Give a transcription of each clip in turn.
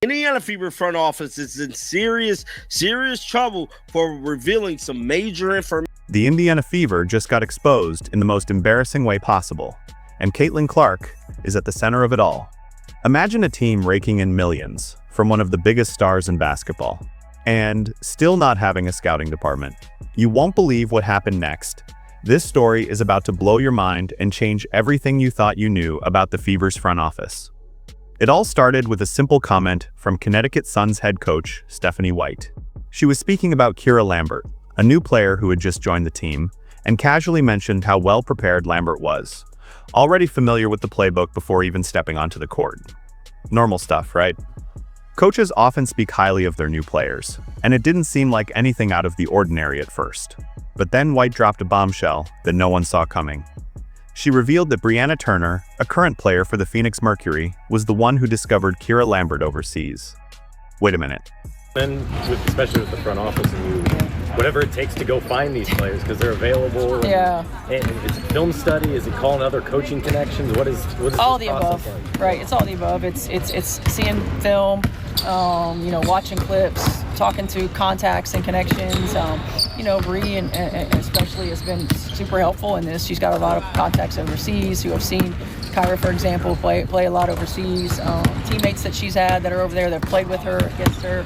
Indiana Fever front office is in serious trouble for revealing some major information. The Indiana Fever just got exposed in the most embarrassing way possible, and Caitlyn Clark is at the center of it all. Imagine a team raking in millions from one of the biggest stars in basketball, and still not having a scouting department. You won't believe what happened next. This story is about to blow your mind and change everything you thought you knew about the Fever's front office. It all started with a simple comment from Connecticut Sun's head coach, Stephanie White. She was speaking about Kira Lambert, a new player who had just joined the team, and casually mentioned how well prepared Lambert was, already familiar with the playbook before even stepping onto the court. Normal stuff, right? Coaches often speak highly of their new players, and it didn't seem like anything out of the ordinary at first. But then White dropped a bombshell that no one saw coming. She revealed that Brianna Turner, a current player for the Phoenix Mercury, was the one who discovered Kira Lambert overseas. Wait a minute. And especially with the front office, and whatever it takes to go find these players because they're available. Yeah. And is it film study? Is it calling other coaching connections? What is all the above? Like? Right. It's all the above. It's seeing film, watching clips, talking to contacts and connections. Bree and especially has been super helpful in this. She's got a lot of contacts overseas who have seen Kira, for example, play a lot overseas. Teammates that she's had that are over there that played with her, against her.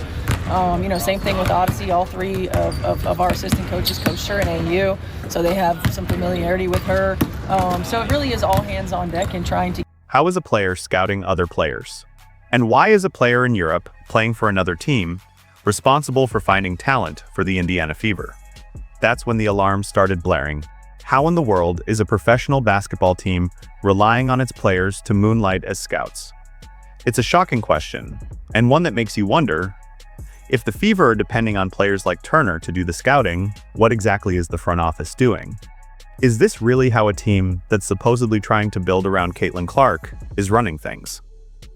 Same thing with Odyssey. All three of our assistant coaches coached her in AU, so they have some familiarity with her. So it really is all hands on deck and trying to. How is a player scouting other players? And why is a player in Europe playing for another team responsible for finding talent for the Indiana Fever? That's when the alarm started blaring. How in the world is a professional basketball team relying on its players to moonlight as scouts? It's a shocking question, and one that makes you wonder, if the Fever are depending on players like Turner to do the scouting, what exactly is the front office doing? Is this really how a team that's supposedly trying to build around Caitlyn Clark is running things?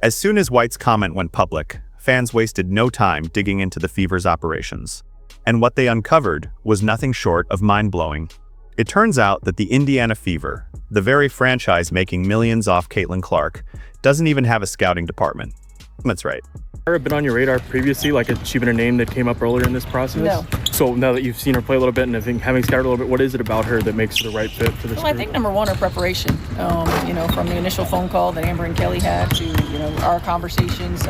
As soon as White's comment went public, fans wasted no time digging into the Fever's operations. And what they uncovered was nothing short of mind-blowing. It turns out that the Indiana Fever, the very franchise making millions off Caitlyn Clark, doesn't even have a scouting department. That's right. Has been on your radar previously? Like, has she been a name that came up earlier in this process? No. So now that you've seen her play a little bit and I think having scouted a little bit, what is it about her that makes her the right fit for this? Well, I think number one, her preparation. From the initial phone call that Amber and Kelly had to our conversations.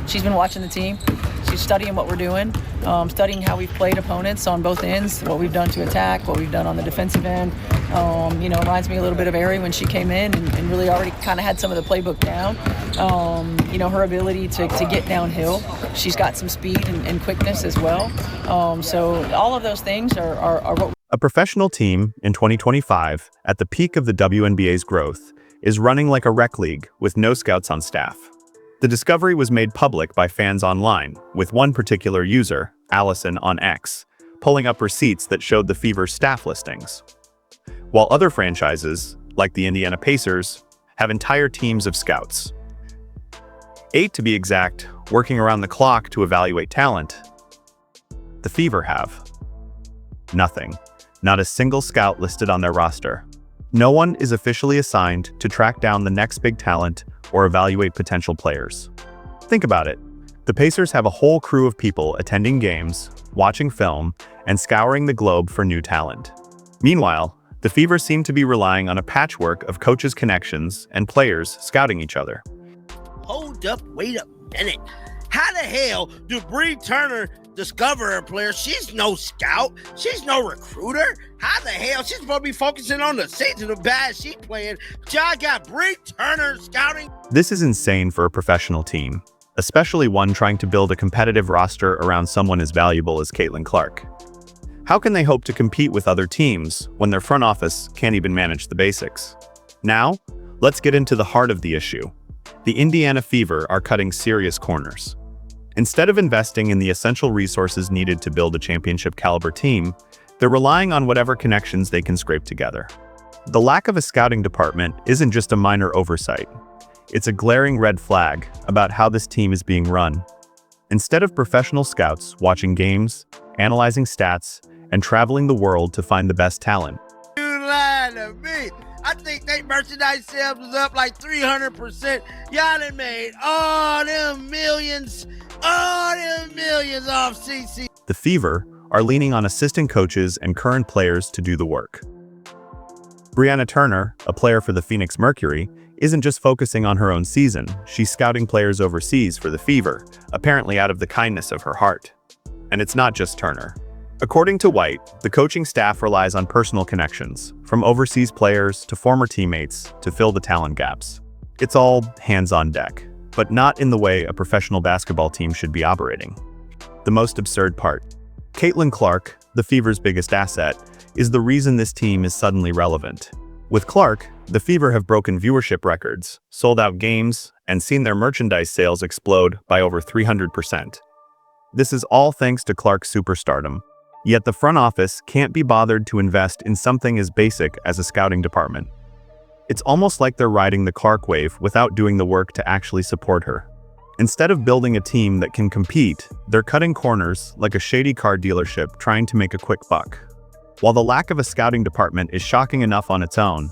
She's been watching the team. She's studying what we're doing, studying how we've played opponents on both ends, what we've done to attack, what we've done on the defensive end. Reminds me a little bit of Ari when she came in and really already kind of had some of the playbook down. Her ability to get downhill. She's got some speed and quickness as well. So all of those things are what. A professional team in 2025, at the peak of the WNBA's growth, is running like a rec league with no scouts on staff. The discovery was made public by fans online, with one particular user, Allison on X, pulling up receipts that showed the Fever's staff listings. While other franchises, like the Indiana Pacers, have entire teams of scouts. 8 to be exact, working around the clock to evaluate talent. The Fever have nothing. Not a single scout listed on their roster. No one is officially assigned to track down the next big talent or evaluate potential players. Think about it. The Pacers have a whole crew of people attending games, watching film, and scouring the globe for new talent. Meanwhile, the Fever seem to be relying on a patchwork of coaches' connections and players scouting each other. Hold up, wait a minute. How the hell do Bree Turner discover a player? She's no scout. She's no recruiter. How the hell? She's supposed to be focusing on the season of bad she's playing. Y'all got Bree Turner scouting. This is insane for a professional team, especially one trying to build a competitive roster around someone as valuable as Caitlyn Clark. How can they hope to compete with other teams when their front office can't even manage the basics? Now, let's get into the heart of the issue. The Indiana Fever are cutting serious corners. Instead of investing in the essential resources needed to build a championship-caliber team, they're relying on whatever connections they can scrape together. The lack of a scouting department isn't just a minor oversight. It's a glaring red flag about how this team is being run. Instead of professional scouts watching games, analyzing stats, and traveling the world to find the best talent. You lied to me. I think they merchandise sales was up like 300%. Y'all done made all them millions off CC. The Fever are leaning on assistant coaches and current players to do the work. Brianna Turner, a player for the Phoenix Mercury, isn't just focusing on her own season, she's scouting players overseas for the Fever, apparently out of the kindness of her heart. And it's not just Turner. According to White, the coaching staff relies on personal connections, from overseas players to former teammates, to fill the talent gaps. It's all hands on deck, but not in the way a professional basketball team should be operating. The most absurd part. Caitlyn Clark, the Fever's biggest asset, is the reason this team is suddenly relevant. With Clark, the Fever have broken viewership records, sold out games, and seen their merchandise sales explode by over 300%. This is all thanks to Clark's superstardom. Yet the front office can't be bothered to invest in something as basic as a scouting department. It's almost like they're riding the Clark wave without doing the work to actually support her. Instead of building a team that can compete, they're cutting corners like a shady car dealership trying to make a quick buck. While the lack of a scouting department is shocking enough on its own,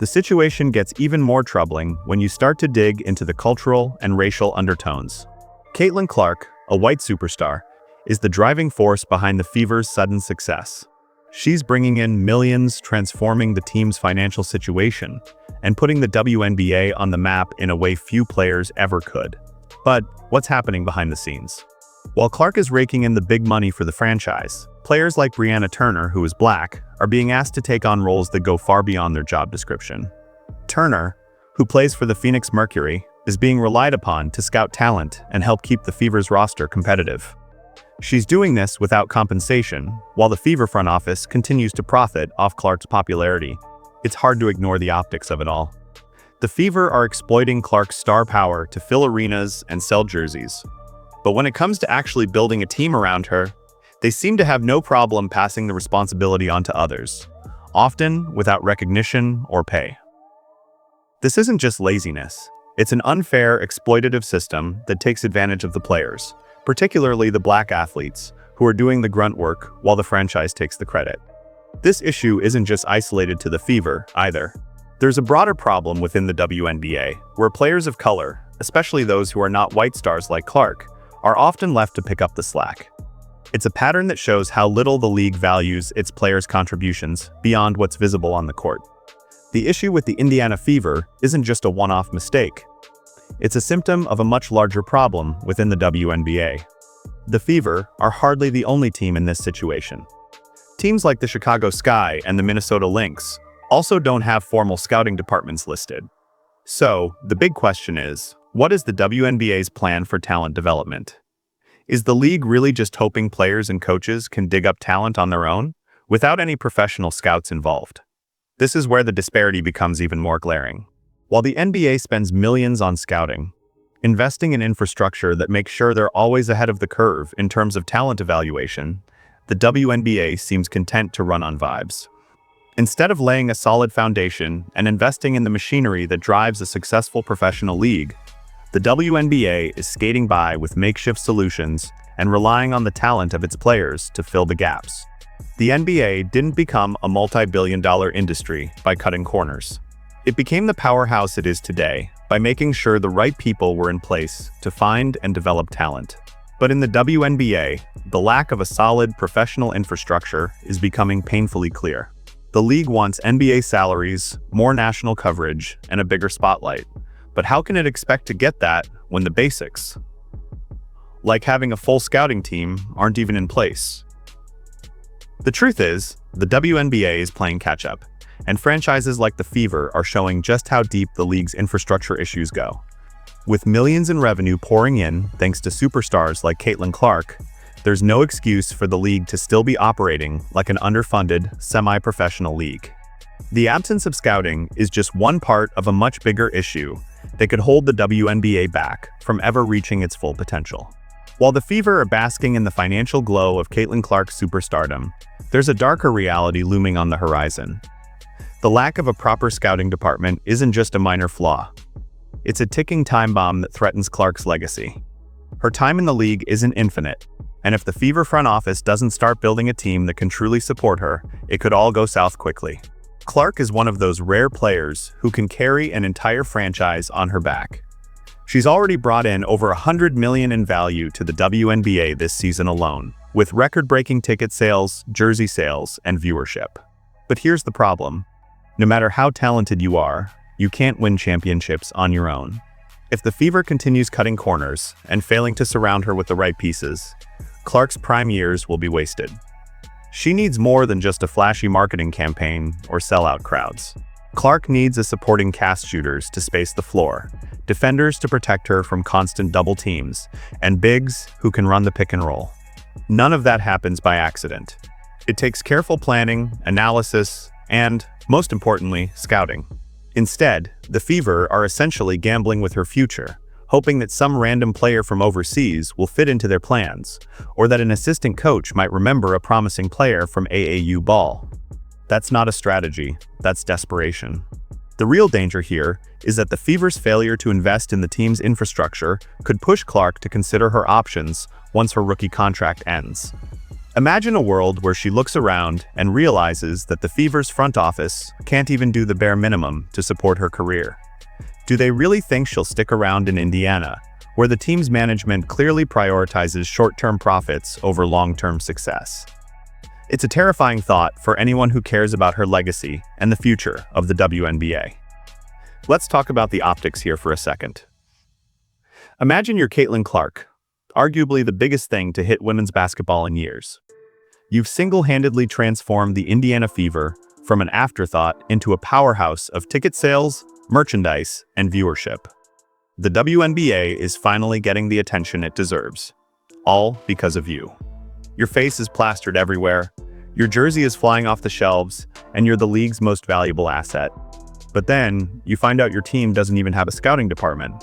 the situation gets even more troubling when you start to dig into the cultural and racial undertones. Caitlyn Clark, a white superstar, is the driving force behind the Fever's sudden success. She's bringing in millions, transforming the team's financial situation, and putting the WNBA on the map in a way few players ever could. But what's happening behind the scenes? While Clark is raking in the big money for the franchise, players like Brianna Turner, who is black, are being asked to take on roles that go far beyond their job description. Turner, who plays for the Phoenix Mercury, is being relied upon to scout talent and help keep the Fever's roster competitive. She's doing this without compensation, while the Fever front office continues to profit off Clark's popularity. It's hard to ignore the optics of it all. The Fever are exploiting Clark's star power to fill arenas and sell jerseys. But when it comes to actually building a team around her, they seem to have no problem passing the responsibility on to others, often without recognition or pay. This isn't just laziness. It's an unfair, exploitative system that takes advantage of the players, particularly the black athletes, who are doing the grunt work while the franchise takes the credit. This issue isn't just isolated to the Fever, either. There's a broader problem within the WNBA, where players of color, especially those who are not white stars like Clark, are often left to pick up the slack. It's a pattern that shows how little the league values its players' contributions beyond what's visible on the court. The issue with the Indiana Fever isn't just a one-off mistake. It's a symptom of a much larger problem within the WNBA. The Fever are hardly the only team in this situation. Teams like the Chicago Sky and the Minnesota Lynx also don't have formal scouting departments listed. So, the big question is, what is the WNBA's plan for talent development? Is the league really just hoping players and coaches can dig up talent on their own, without any professional scouts involved? This is where the disparity becomes even more glaring. While the NBA spends millions on scouting, investing in infrastructure that makes sure they're always ahead of the curve in terms of talent evaluation, the WNBA seems content to run on vibes. Instead of laying a solid foundation and investing in the machinery that drives a successful professional league, the WNBA is skating by with makeshift solutions and relying on the talent of its players to fill the gaps. The NBA didn't become a multi-billion-dollar industry by cutting corners. It became the powerhouse it is today by making sure the right people were in place to find and develop talent. But in the WNBA, the lack of a solid professional infrastructure is becoming painfully clear. The league wants NBA salaries, more national coverage, and a bigger spotlight. But how can it expect to get that when the basics, like having a full scouting team, aren't even in place? The truth is, the WNBA is playing catch-up, and franchises like the Fever are showing just how deep the league's infrastructure issues go. With millions in revenue pouring in thanks to superstars like Caitlyn Clark, there's no excuse for the league to still be operating like an underfunded, semi-professional league. The absence of scouting is just one part of a much bigger issue that could hold the WNBA back from ever reaching its full potential. While the Fever are basking in the financial glow of Caitlyn Clark's superstardom, there's a darker reality looming on the horizon. The lack of a proper scouting department isn't just a minor flaw. It's a ticking time bomb that threatens Clark's legacy. Her time in the league isn't infinite, and if the Fever front office doesn't start building a team that can truly support her, it could all go south quickly. Clark is one of those rare players who can carry an entire franchise on her back. She's already brought in over $100 million in value to the WNBA this season alone, with record-breaking ticket sales, jersey sales, and viewership. But here's the problem. No matter how talented you are, you can't win championships on your own. If the Fever continues cutting corners and failing to surround her with the right pieces, Clark's prime years will be wasted. She needs more than just a flashy marketing campaign or sellout crowds. Clark needs a supporting cast shooters to space the floor, defenders to protect her from constant double teams, and bigs who can run the pick and roll. None of that happens by accident. It takes careful planning, analysis, and, most importantly, scouting. Instead, the Fever are essentially gambling with her future, hoping that some random player from overseas will fit into their plans, or that an assistant coach might remember a promising player from AAU ball. That's not a strategy, that's desperation. The real danger here is that the Fever's failure to invest in the team's infrastructure could push Clark to consider her options once her rookie contract ends. Imagine a world where she looks around and realizes that the Fever's front office can't even do the bare minimum to support her career. Do they really think she'll stick around in Indiana, where the team's management clearly prioritizes short-term profits over long-term success? It's a terrifying thought for anyone who cares about her legacy and the future of the WNBA. Let's talk about the optics here for a second. Imagine you're Caitlyn Clark, arguably the biggest thing to hit women's basketball in years. You've single-handedly transformed the Indiana Fever from an afterthought into a powerhouse of ticket sales, merchandise, and viewership. The WNBA is finally getting the attention it deserves, all because of you. Your face is plastered everywhere, your jersey is flying off the shelves, and you're the league's most valuable asset. But then, you find out your team doesn't even have a scouting department.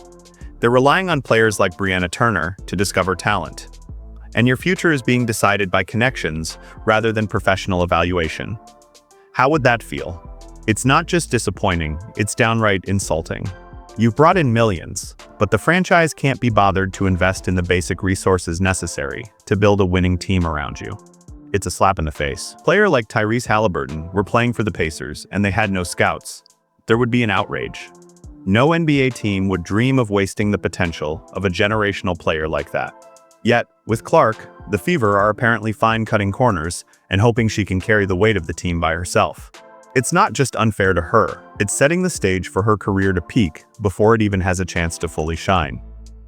They're relying on players like Brianna Turner to discover talent. And your future is being decided by connections rather than professional evaluation. How would that feel? It's not just disappointing, it's downright insulting. You've brought in millions, but the franchise can't be bothered to invest in the basic resources necessary to build a winning team around you. It's a slap in the face. A player like Tyrese Halliburton were playing for the Pacers and they had no scouts. There would be an outrage. No NBA team would dream of wasting the potential of a generational player like that. Yet, with Clark, the Fever are apparently fine cutting corners and hoping she can carry the weight of the team by herself. It's not just unfair to her, it's setting the stage for her career to peak before it even has a chance to fully shine.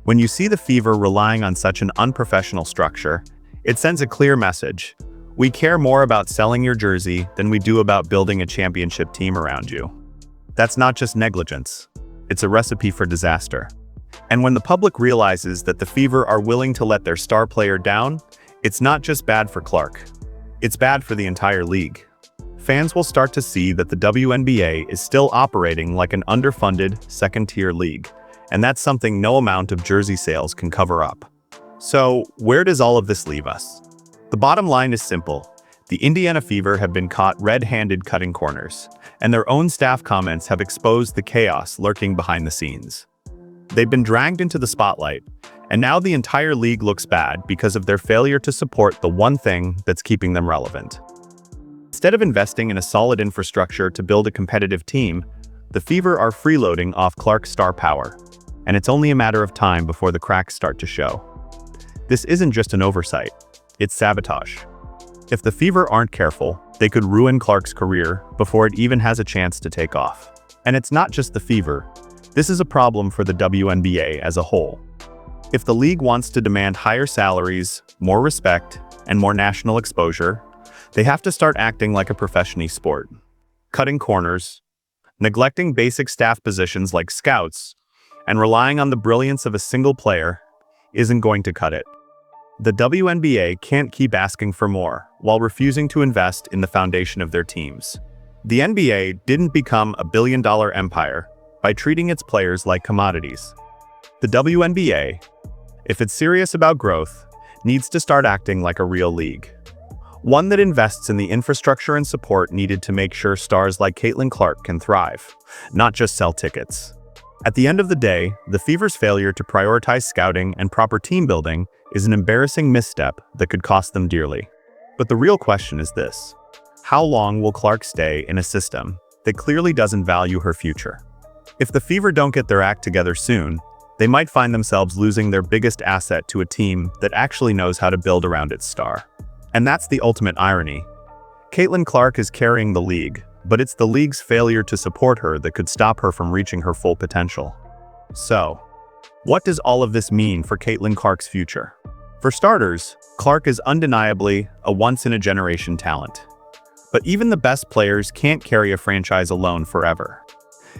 When you see the Fever relying on such an unprofessional structure, it sends a clear message. We care more about selling your jersey than we do about building a championship team around you. That's not just negligence, it's a recipe for disaster. And when the public realizes that the Fever are willing to let their star player down, it's not just bad for Clark, it's bad for the entire league. Fans will start to see that the WNBA is still operating like an underfunded, second-tier league, and that's something no amount of jersey sales can cover up. So, where does all of this leave us? The bottom line is simple. The Indiana Fever have been caught red-handed cutting corners, and their own staff comments have exposed the chaos lurking behind the scenes. They've been dragged into the spotlight, and now the entire league looks bad because of their failure to support the one thing that's keeping them relevant. Instead of investing in a solid infrastructure to build a competitive team, the Fever are freeloading off Clark's star power, and it's only a matter of time before the cracks start to show. This isn't just an oversight, it's sabotage. If the Fever aren't careful, they could ruin Clark's career before it even has a chance to take off. And it's not just the Fever, this is a problem for the WNBA as a whole. If the league wants to demand higher salaries, more respect, and more national exposure, they have to start acting like a professional sport. Cutting corners, neglecting basic staff positions like scouts, and relying on the brilliance of a single player isn't going to cut it. The WNBA can't keep asking for more while refusing to invest in the foundation of their teams. The NBA didn't become a billion-dollar empire by treating its players like commodities. The WNBA, if it's serious about growth, needs to start acting like a real league. One that invests in the infrastructure and support needed to make sure stars like Caitlyn Clark can thrive, not just sell tickets. At the end of the day, the Fever's failure to prioritize scouting and proper team building is an embarrassing misstep that could cost them dearly. But the real question is this: how long will Clark stay in a system that clearly doesn't value her future? If the Fever don't get their act together soon, they might find themselves losing their biggest asset to a team that actually knows how to build around its star. And that's the ultimate irony. Caitlyn Clark is carrying the league, but it's the league's failure to support her that could stop her from reaching her full potential. So, what does all of this mean for Caitlyn Clark's future? For starters, Clark is undeniably a once-in-a-generation talent. But even the best players can't carry a franchise alone forever.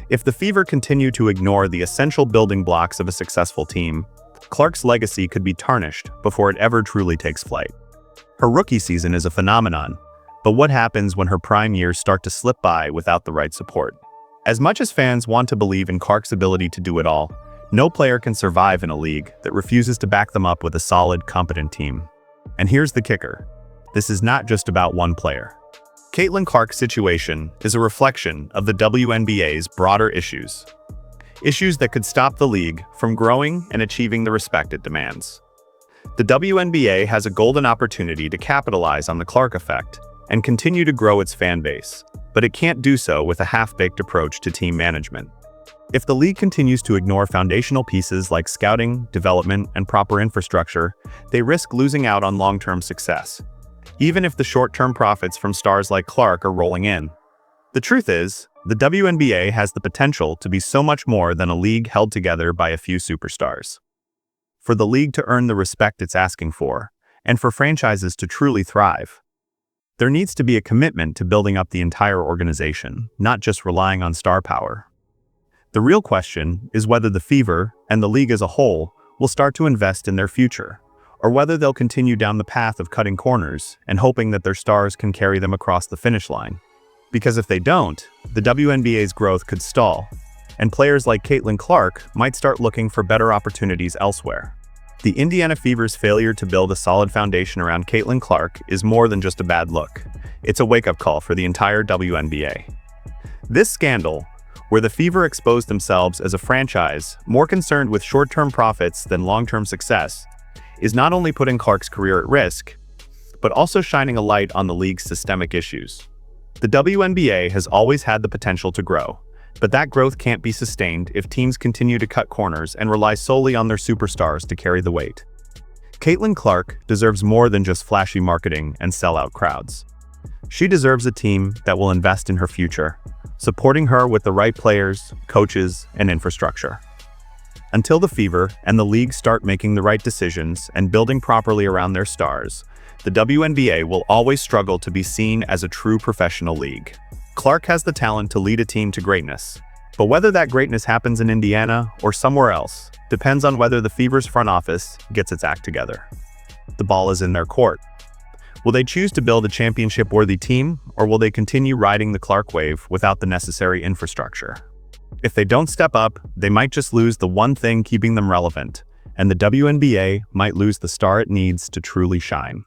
If the Fever continue to ignore the essential building blocks of a successful team, Clark's legacy could be tarnished before it ever truly takes flight. Her rookie season is a phenomenon, but what happens when her prime years start to slip by without the right support? As much as fans want to believe in Clark's ability to do it all, no player can survive in a league that refuses to back them up with a solid, competent team. And here's the kicker. This is not just about one player. Caitlyn Clark's situation is a reflection of the WNBA's broader issues. Issues that could stop the league from growing and achieving the respect it demands. The WNBA has a golden opportunity to capitalize on the Clark effect and continue to grow its fan base, but it can't do so with a half-baked approach to team management. If the league continues to ignore foundational pieces like scouting, development, and proper infrastructure, they risk losing out on long-term success, even if the short-term profits from stars like Clark are rolling in. The truth is, the WNBA has the potential to be so much more than a league held together by a few superstars. For the league to earn the respect it's asking for, and for franchises to truly thrive, there needs to be a commitment to building up the entire organization, not just relying on star power. The real question is whether the Fever, and the league as a whole, will start to invest in their future, or whether they'll continue down the path of cutting corners and hoping that their stars can carry them across the finish line. Because if they don't, the WNBA's growth could stall, and players like Caitlyn Clark might start looking for better opportunities elsewhere. The Indiana Fever's failure to build a solid foundation around Caitlyn Clark is more than just a bad look. It's a wake-up call for the entire WNBA. This scandal, where the Fever exposed themselves as a franchise more concerned with short-term profits than long-term success, is not only putting Clark's career at risk, but also shining a light on the league's systemic issues. The WNBA has always had the potential to grow, but that growth can't be sustained if teams continue to cut corners and rely solely on their superstars to carry the weight. Caitlyn Clark deserves more than just flashy marketing and sellout crowds. She deserves a team that will invest in her future, supporting her with the right players, coaches, and infrastructure. Until the Fever and the league start making the right decisions and building properly around their stars, the WNBA will always struggle to be seen as a true professional league. Clark has the talent to lead a team to greatness, but whether that greatness happens in Indiana or somewhere else depends on whether the Fever's front office gets its act together. The ball is in their court. Will they choose to build a championship-worthy team, or will they continue riding the Clark wave without the necessary infrastructure? If they don't step up, they might just lose the one thing keeping them relevant, and the WNBA might lose the star it needs to truly shine.